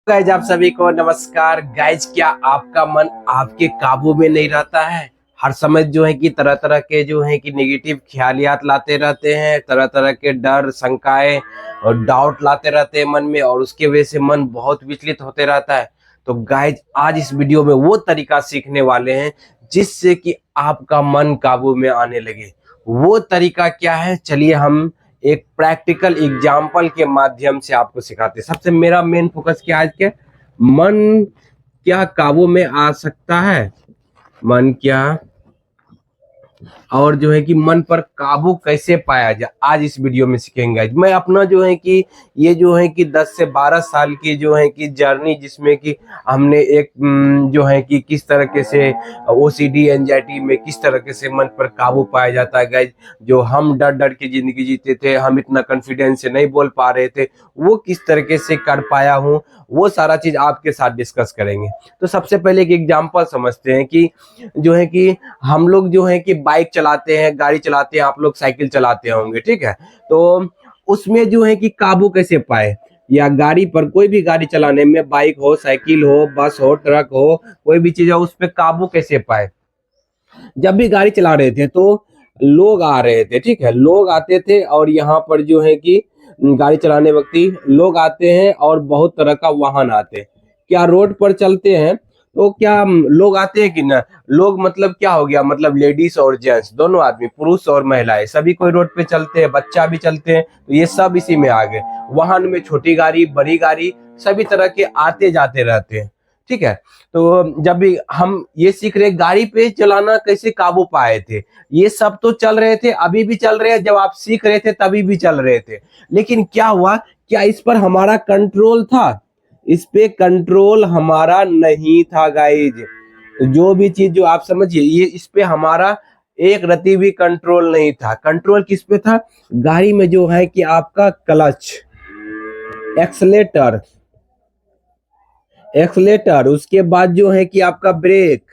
Guys आप सभी को नमस्कार। गाइज क्या आपका मन आपके काबू में नहीं रहता है? हर समय जो है कि तरह तरह के जो है कि नेगेटिव ख्यालियात लाते रहते हैं, तरह तरह के डर शंकाएं और डाउट लाते रहते हैं मन में, और उसके वजह से मन बहुत विचलित होते रहता है। तो गाइज आज इस वीडियो में वो तरीका सीखने वाले हैं जिससे कि आपका मन काबू में आने लगे। वो तरीका क्या है, चलिए हम एक प्रैक्टिकल एग्जाम्पल के माध्यम से आपको सिखाते हैं। सबसे मेरा मेन फोकस क्या है, आज के मन क्या काबू में आ सकता है, मन क्या और जो है कि मन पर काबू कैसे पाया जाए, आज इस वीडियो में सीखेंगे। मैं अपना जो है कि ये जो है कि 10 से 12 साल की जो है कि जर्नी, जिसमें कि हमने एक जो है कि किस तरीके से ओसीडी एंजाइटी में किस तरीके से मन पर काबू पाया जाता है गाइज। जो हम डर डर के जिंदगी जीते थे, हम इतना कॉन्फिडेंस से नहीं बोल पा रहे थे, वो किस तरीके से कर पाया हूँ, वो सारा चीज आपके साथ डिस्कस करेंगे। तो सबसे पहले एक एग्जाम्पल समझते हैं कि जो है कि हम लोग जो है कि बाइक चलाते हैं, गाड़ी चलाते हैं, आप लोग साइकिल चलाते होंगे, ठीक है। तो उसमें जो है कि काबू कैसे पाए, या गाड़ी पर कोई भी गाड़ी चलाने में, बाइक हो, साइकिल हो, बस हो, ट्रक हो, कोई भी चीज हो, उस पर काबू कैसे पाए। जब भी गाड़ी चला रहे थे तो लोग आ रहे थे, ठीक है, लोग आते थे और यहाँ पर जो है कि गाड़ी चलाने व्यक्ति लोग आते हैं और बहुत तरह का वाहन आते हैं। क्या रोड पर चलते हैं तो क्या लोग आते हैं कि ना, लोग मतलब क्या हो गया, मतलब लेडीज और जेंट्स दोनों आदमी, पुरुष और महिलाएं, सभी कोई रोड पे चलते हैं, बच्चा भी चलते हैं, तो ये सब इसी में आ गए। वाहन में छोटी गाड़ी, बड़ी गाड़ी, सभी तरह के आते जाते रहते हैं, ठीक है। तो जब भी हम ये सीख रहे गाड़ी पे चलाना कैसे काबू पाए थे, ये सब तो चल रहे थे, अभी भी चल रहे हैं, जब आप सीख रहे थे तभी भी चल रहे थे। लेकिन क्या हुआ, क्या इस पर हमारा कंट्रोल था? इस पे कंट्रोल हमारा नहीं था गाइज। तो जो भी चीज जो आप समझिए, ये इस पे हमारा एक रति भी कंट्रोल नहीं था। कंट्रोल किस पे था? गाड़ी में जो है कि आपका क्लच, एक्सलेटर, एक्सलेटर, उसके बाद जो है कि आपका ब्रेक,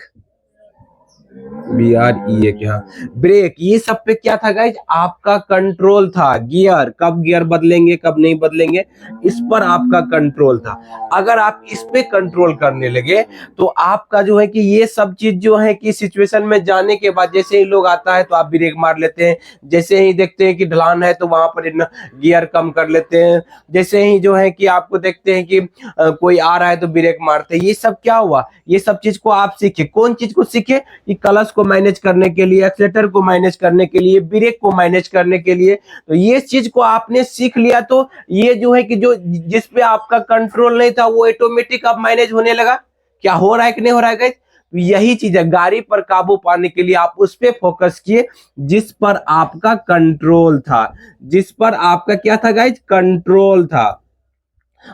यार ये क्या, ब्रेक, ये सब पे क्या था गाइज, आपका कंट्रोल था। गियर, कब गियर बदलेंगे कब नहीं बदलेंगे, इस पर आपका कंट्रोल था। अगर आप इस पे कंट्रोल करने लगे तो आपका जो है कि ये सब चीज जो है कि सिचुएशन में जाने के बाद, जैसे ही लोग आता है तो आप ब्रेक मार लेते हैं, जैसे ही देखते हैं कि ढलान है तो वहां पर गियर कम कर लेते हैं, जैसे ही जो है कि आपको देखते हैं कि कोई आ रहा है तो ब्रेक मारते हैं। ये सब क्या हुआ, ये सब चीज को आप सीखे। कौन चीज को सीखे? कि क्लच को मैनेज करने के लिए, एक्सीलेटर को मैनेज करने के लिए, ब्रेक को मैनेज करने के लिए। तो ये चीज को आपने सीख लिया तो ये जो है कि जो जिस पे आपका कंट्रोल नहीं था वो ऑटोमेटिक अब मैनेज होने लगा। क्या हो रहा है कि नहीं हो रहा है गाइस? तो यही चीज है, गाड़ी पर काबू पाने के लिए आप उस पे फोकस किए जिस पर आपका कंट्रोल था, जिस पर आपका क्या था गाइस, कंट्रोल था।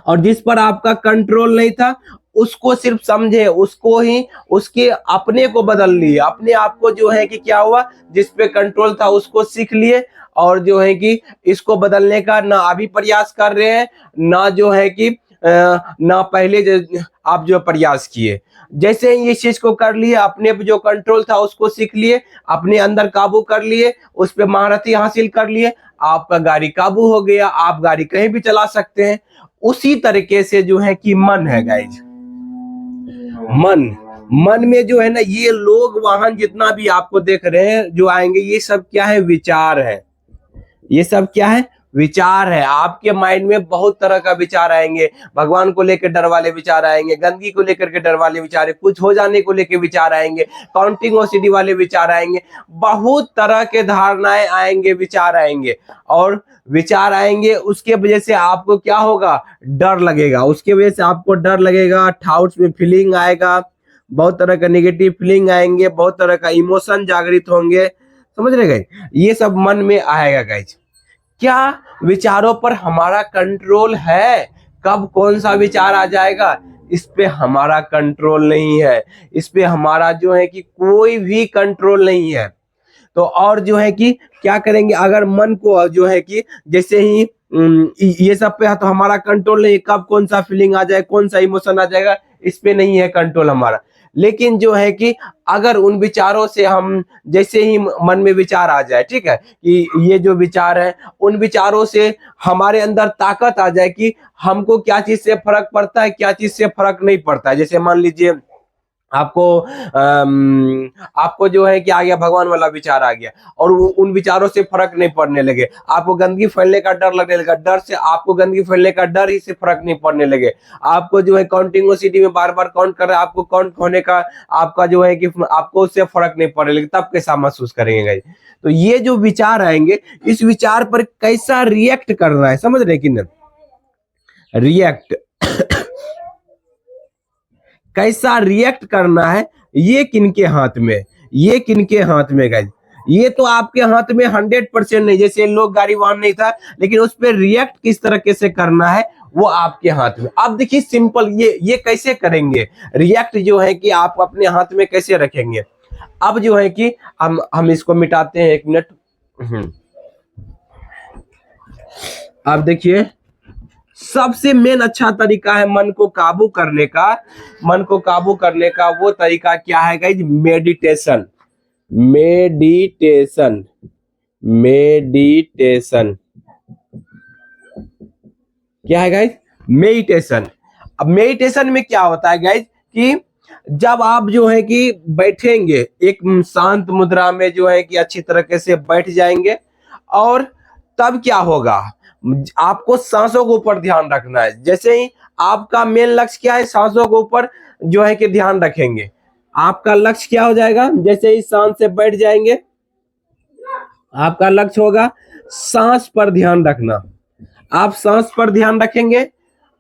और जिस पर आपका कंट्रोल नहीं था उसको सिर्फ समझे, उसको ही, उसके अपने को बदल लिए, अपने आप को जो है कि क्या हुआ, जिस पे कंट्रोल था उसको सीख लिए, और जो है कि इसको बदलने का ना अभी प्रयास कर रहे हैं, ना जो है कि ना पहले आप जो प्रयास किए। जैसे ही इस चीज को कर लिए, अपने पे जो कंट्रोल था उसको सीख लिए, अपने अंदर काबू कर लिए, उस पर महारती हासिल कर लिए, आपका गाड़ी काबू हो गया, आप गाड़ी कहीं भी चला सकते हैं। उसी तरीके से जो है कि मन है गाइज, मन, मन में जो है ना, ये लोग वाहन जितना भी आपको देख रहे हैं जो आएंगे, ये सब क्या है, विचार है। ये सब क्या है, विचार है। आपके माइंड में बहुत तरह का विचार आएंगे, भगवान को लेकर डर वाले विचार आएंगे, गंदगी को लेकर के डर वाले विचार, कुछ हो जाने को लेकर विचार आएंगे, काउंटिंग ओसीडी वाले विचार आएंगे, बहुत तरह के धारणाएं आएंगे, विचार आएंगे। और विचार आएंगे, उसके वजह से आपको क्या होगा, डर लगेगा, उसके वजह से आपको डर लगेगा, थाउट्स में फीलिंग आएगा, बहुत तरह का नेगेटिव फीलिंग आएंगे, बहुत तरह का इमोशन जागृत होंगे, समझ रहे गए, ये सब मन में आएगा गाइज। क्या विचारों पर हमारा कंट्रोल है? कब कौन सा विचार आ जाएगा, इस पे हमारा कंट्रोल नहीं है, इस पे हमारा जो है कि कोई भी कंट्रोल नहीं है। तो और जो है कि क्या करेंगे, अगर मन को जो है कि जैसे ही ये सब पे तो हमारा कंट्रोल नहीं, कब कौन सा फीलिंग आ जाए, कौन सा इमोशन आ जाएगा, इस पे नहीं है कंट्रोल हमारा। लेकिन जो है कि अगर उन विचारों से हम जैसे ही मन में विचार आ जाए, ठीक है, कि ये जो विचार है, उन विचारों से हमारे अंदर ताकत आ जाए कि हमको क्या चीज से फर्क पड़ता है, क्या चीज से फर्क नहीं पड़ता है। जैसे मान लीजिए आपको आपको जो है कि आ गया भगवान वाला विचार आ गया और उन विचारों से फर्क नहीं पड़ने लगे, आपको गंदगी फैलने का डर लगने लगा, डर से आपको गंदगी फैलने का डर ही से फर्क नहीं पड़ने लगे, आपको जो है काउंटिंग ओसीडी में बार बार काउंट कर रहा है, आपको काउंट होने का आपका जो है कि आपको उससे फर्क नहीं पड़ने लगे, तब कैसा महसूस करेंगे गाइस। तो ये जो विचार आएंगे, इस विचार पर कैसा रिएक्ट करना है, समझ रहे कि नहीं, रिएक्ट कैसा रिएक्ट करना है, ये किनके हाथ में, ये किनके हाथ में गाइस, ये तो आपके हाथ में 100% नहीं। जैसे लोग गाड़ी वाहन नहीं था, लेकिन उस पर रिएक्ट किस तरीके से करना है वो आपके हाथ में। अब देखिए सिंपल, ये कैसे करेंगे रिएक्ट, जो है कि आप अपने हाथ में कैसे रखेंगे। अब जो है कि हम इसको मिटाते हैं, 1 मिनट। अब देखिए सबसे मेन अच्छा तरीका है मन को काबू करने का, मन को काबू करने का वो तरीका क्या है गाइज, मेडिटेशन, मेडिटेशन, मेडिटेशन। क्या है गाइज, मेडिटेशन। अब मेडिटेशन में क्या होता है गाइज कि जब आप जो है कि बैठेंगे एक शांत मुद्रा में, जो है कि अच्छी तरीके से बैठ जाएंगे, और तब क्या होगा, आपको सांसों के ऊपर ध्यान रखना है। जैसे ही आपका मेन लक्ष्य क्या है, सांसों के ऊपर जो है कि ध्यान रखेंगे, आपका लक्ष्य क्या हो जाएगा, जैसे ही सांस से बैठ जाएंगे, आपका लक्ष्य होगा सांस पर ध्यान रखना। आप सांस पर ध्यान रखेंगे,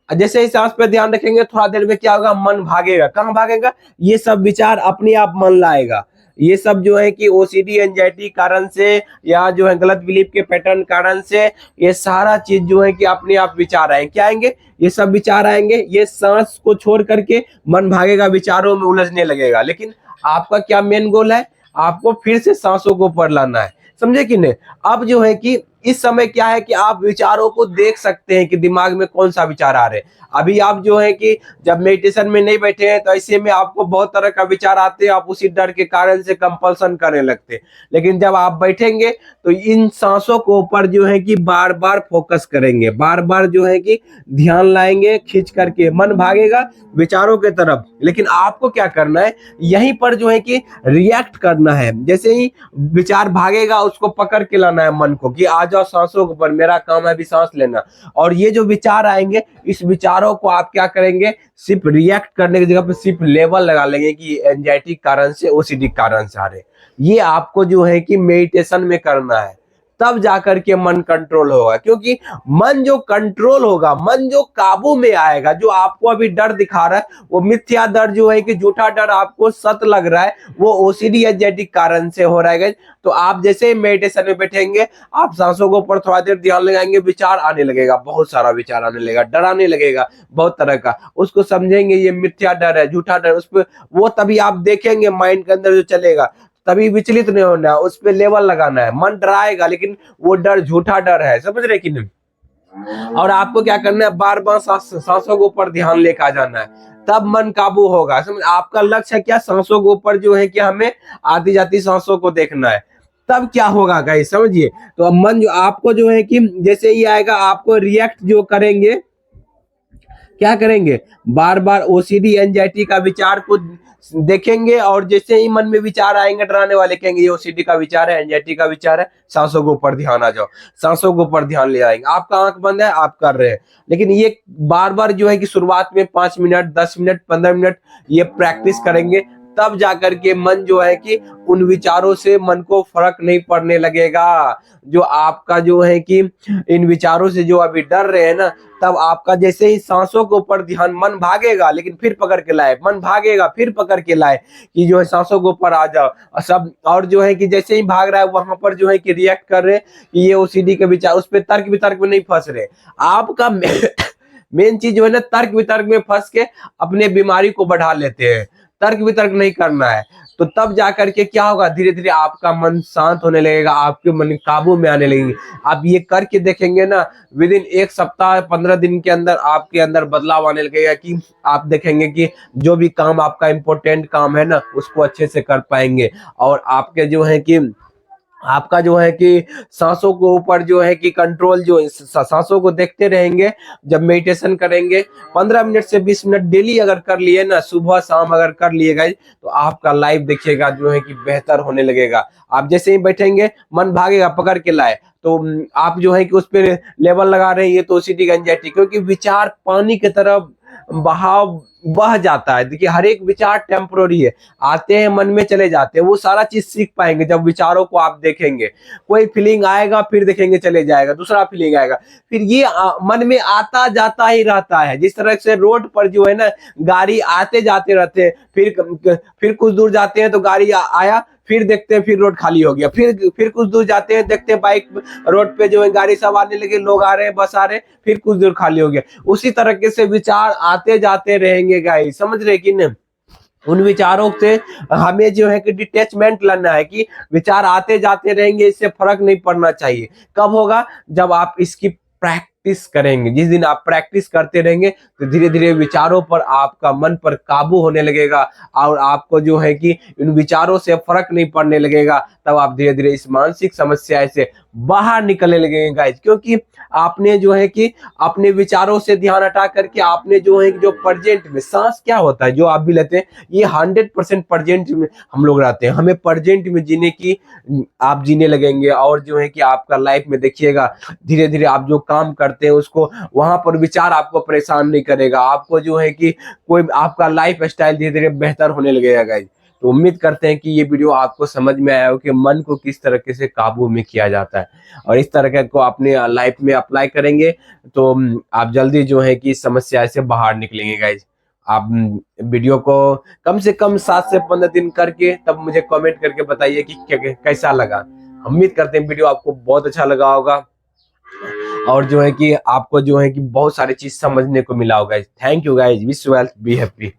जैसे ही सांस पर ध्यान रखेंगे, थोड़ा देर में क्या होगा, मन भागेगा। कहाँ भागेगा, ये सब विचार अपने आप मन लाएगा। ये सब जो है कि ओसीडी एंजाइटी कारण से, या जो है गलत बिलीफ के पैटर्न कारण से, ये सारा चीज जो है कि अपने आप विचार आएंगे। क्या आएंगे, ये सब विचार आएंगे, ये सांस को छोड़ करके मन भागेगा, विचारों में उलझने लगेगा। लेकिन आपका क्या मेन गोल है, आपको फिर से सांसों को ऊपर लाना है, समझे कि नहीं। अब जो है कि इस समय क्या है कि आप विचारों को देख सकते हैं कि दिमाग में कौन सा विचार आ रहे हैं। अभी आप जो है कि जब मेडिटेशन में नहीं बैठे हैं, तो ऐसे में आपको बहुत तरह का विचार आते हैं, आप उसी डर के कारण से कंपल्सन करने लगते हैं। लेकिन जब आप बैठेंगे तो इन सांसों को ऊपर जो है कि बार बार फोकस करेंगे, बार बार जो है कि ध्यान लाएंगे, खींच करके मन भागेगा विचारों के तरफ, लेकिन आपको क्या करना है, यहीं पर जो है कि रिएक्ट करना है। जैसे ही विचार भागेगा, उसको पकड़ के लाना है मन को कि आ जाओ सांसों के ऊपर, मेरा काम है अभी सांस लेना। और ये जो विचार आएंगे, इस विचारों को आप क्या करेंगे, सिर्फ रिएक्ट करने की जगह पे सिर्फ लेबल लगा लेंगे कि एंजाइटी कारण से, ओसीडी कारण से आ रहे। ये आपको जो है कि मेडिटेशन में करना है, तब जाकर के मन कंट्रोल होगा। क्योंकि मन जो कंट्रोल होगा, मन जो काबू में आएगा, जो आपको अभी डर दिखा रहा है, वो मिथ्या डर जो है कि झूठा डर आपको सत लग रहा है, वो ओसीडी एंजाइटी कारण से हो रहा है। तो आप जैसे ही मेडिटेशन में बैठेंगे, आप सांसों के ऊपर थोड़ा देर ध्यान लगाएंगे, विचार आने लगेगा, बहुत सारा विचार आने लगेगा, डर आने लगेगा बहुत तरह का। उसको समझेंगे ये मिथ्या डर है, झूठा डर, उस पर वो तभी आप देखेंगे माइंड के अंदर जो चलेगा, तभी विचलित नहीं होना है, उस पे लेवल लगाना है। मन डराएगा, लेकिन वो डर झूठा डर है, समझ रहे कि नहीं। और आपको क्या करना है, बार बार सांसों के ऊपर ध्यान लेकर आ जाना है, तब मन काबू होगा। समझ, आपका लक्ष्य है क्या, सांसों के ऊपर जो है कि हमें आती जाती सांसों को देखना है, तब क्या होगा गाइस, समझिए। तो अब मन जो आपको जो है कि जैसे ही आएगा, आपको रिएक्ट जो करेंगे, क्या करेंगे, बार बार ओसीडी एंजाइटी का विचार को देखेंगे, और जैसे ही मन में विचार आएंगे डराने वाले, कहेंगे ये ओसीडी का विचार है, एंजाइटी का विचार है, सांसों के ऊपर ध्यान आ जाओ, सांसों के ऊपर ध्यान ले आएंगे। आपका आंख बंद है, आप कर रहे हैं, लेकिन ये बार बार जो है कि शुरुआत में 5 मिनट, 10 मिनट, 15 मिनट ये प्रैक्टिस करेंगे, तब जाकर के मन जो है कि उन विचारों से मन को फर्क नहीं पड़ने लगेगा। जो आपका जो है कि इन विचारों से जो अभी डर रहे हैं ना, तब आपका जैसे ही सांसों के ऊपर ध्यान, मन भागेगा लेकिन फिर पकड़ के लाए, मन भागेगा फिर पकड़ के लाए, कि जो है सांसों के ऊपर आ जाओ सब। और जो है कि जैसे ही भाग रहा है, वहां पर जो है कि रिएक्ट कर रहे कि ये ओसीडी के विचार, उस पर तर्क वितर्क में नहीं फंस रहे। आपका मेन चीज जो है ना, तर्क वितर्क में फंस के अपने बीमारी को बढ़ा लेते हैं। तर्क वितर्क नहीं करना है, तो तब जाकर के क्या होगा, धीरे धीरे आपका मन शांत होने लगेगा, आपके मन काबू में आने लगेंगे। आप ये करके देखेंगे ना, विद इन 1 सप्ताह 15 दिन के अंदर आपके अंदर बदलाव आने लगेगा कि आप देखेंगे कि जो भी काम आपका इंपॉर्टेंट काम है ना, उसको अच्छे से कर पाएंगे। और आपके जो है कि आपका जो है कि सांसों के ऊपर जो है कि कंट्रोल, जो सांसों को देखते रहेंगे, जब मेडिटेशन करेंगे 15 मिनट से 20 मिनट डेली अगर कर लिए ना, सुबह शाम अगर कर लिए गाइस, तो आपका लाइफ देखिएगा जो है कि बेहतर होने लगेगा। आप जैसे ही बैठेंगे मन भागेगा, पकड़ के लाए तो आप जो है कि उस पर लेवल लगा रहे हैं, ये तो ओसीडी एंजाइटी, क्योंकि विचार पानी की तरह बहाव बह जाता है। देखिए हर एक विचार टेम्पररी है, आते हैं मन में चले जाते हैं। वो सारा चीज सीख पाएंगे जब विचारों को आप देखेंगे। कोई फीलिंग आएगा फिर देखेंगे चले जाएगा, दूसरा फीलिंग आएगा, फिर ये मन में आता जाता ही रहता है। जिस तरह से रोड पर जो है ना गाड़ी आते जाते रहते हैं, फिर कुछ दूर जाते हैं तो गाड़ी आया, फिर देखते हैं फिर रोड खाली हो गया, फिर कुछ दूर जाते हैं देखते हैं बाइक रोड पे जो है गाड़ी सब आने लगे, लोग आ रहे हैं, बस आ रहे हैं, फिर कुछ दूर खाली हो गया। उसी तरीके से विचार आते जाते रहेंगे गाइस, समझ रहे कि नहीं। उन विचारों से हमें जो है कि डिटैचमेंट लाना है कि विचार आते जाते रहेंगे, इससे फर्क नहीं पड़ना चाहिए। कब होगा, जब आप इसकी प्रैक्टिस करेंगे। जिस दिन आप प्रैक्टिस करते रहेंगे तो धीरे धीरे विचारों पर, आपका मन पर काबू होने लगेगा और आपको जो है कि इन विचारों से फर्क नहीं पड़ने लगेगा। तब आप धीरे धीरे इस मानसिक समस्या से बाहर निकलने लगेंगे गाइस, क्योंकि आपने जो है कि अपने विचारों से ध्यान हटा करके आपने जो है कि जो प्रेजेंट में, सांस क्या होता है जो आप भी लेते हैं, ये 100% प्रेजेंट में हम लोग रहते हैं। हमें प्रेजेंट में जीने की, आप जीने लगेंगे और जो है कि आपका लाइफ में देखिएगा धीरे धीरे आप जो काम करते हैं उसको, वहां पर विचार आपको परेशान नहीं करेगा। आपको जो है कि कोई आपका लाइफ स्टाइल धीरे धीरे बेहतर होने लगेगा गाइस। तो उम्मीद करते हैं कि ये वीडियो आपको समझ में आया हो कि मन को किस तरीके से काबू में किया जाता है, और इस तरह को अपने लाइफ में अप्लाई करेंगे तो आप जल्दी जो है कि इस समस्या से बाहर निकलेंगे गाइस। आप वीडियो को कम से कम 7 से 15 दिन करके तब मुझे कमेंट करके बताइए कि कैसा लगा। उम्मीद करते हैं वीडियो आपको बहुत अच्छा लगा होगा और जो है कि आपको जो है कि बहुत सारी चीज समझने को मिला होगा। Thank you guys, wish you well, be happy.